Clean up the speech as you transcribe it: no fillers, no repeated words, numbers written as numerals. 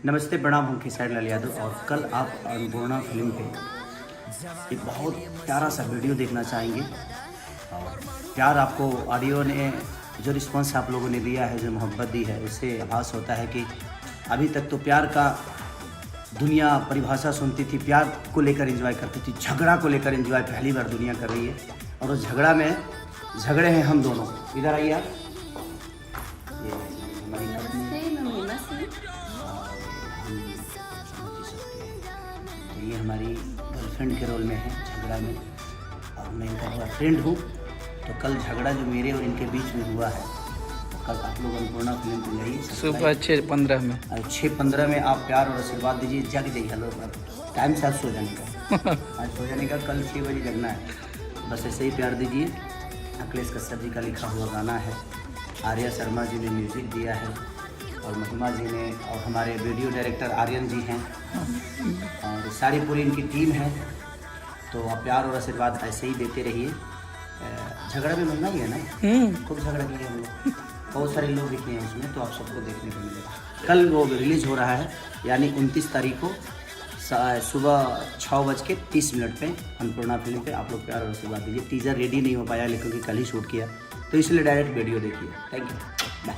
नमस्ते प्रणाम, हम खेसारी लाल यादव। और कल आप अन्नपूर्णा फिल्म पे एक बहुत प्यारा सा वीडियो देखना चाहेंगे। और प्यार आपको ऑडियो ने जो रिस्पांस आप लोगों ने दिया है, जो मोहब्बत दी है, उससे आभास होता है कि अभी तक तो प्यार का दुनिया परिभाषा सुनती थी, प्यार को लेकर एंजॉय करती थी, झगड़ा को लेकर एंजॉय पहली बार दुनिया कर रही है। और उस झगड़ा में झगड़े हैं हम दोनों। इधर आइए आप। ये हमारी ये हमारी गर्लफ्रेंड के रोल में है झगड़ा में, और मैं इनका बड़ा फ्रेंड हूँ। तो कल झगड़ा जो मेरे और इनके बीच में हुआ है, कल आप लोग अन्नपूर्णा फिल्म को यही सुबह 6:15 में 6:15 में आप प्यार और आशीर्वाद दीजिए। जग जाइए हेलो पर टाइम से आज सो जाने का आज सो जाने का, कल 6 बजे जगना है। बस ऐसे ही प्यार दीजिए। अखिलेश कश्यप जी का लिखा हुआ गाना है, आर्या शर्मा जी ने म्यूज़िक दिया है, और महिमा जी ने, और हमारे वीडियो डायरेक्टर आर्यन जी हैं, और सारी पूरी इनकी टीम है। तो आप प्यार और आशीर्वाद ऐसे ही देते रहिए। झगड़ा भी महिमा ही है ना, खूब झगड़ा किए हम लोग, बहुत सारे लोग दिखे हैं उसमें, तो आप सबको देखने को मिलेगा। कल वो रिलीज़ हो रहा है, यानी 29 तारीख को सुबह 6:30 पे अन्नपूर्णा फिल्म पे आप लोग प्यार और आशीर्वाद दीजिए। टीज़र रेडी नहीं हो पाया लेकिन कल ही शूट किया, तो इसलिए डायरेक्ट वीडियो देखिए। Thank you, bye.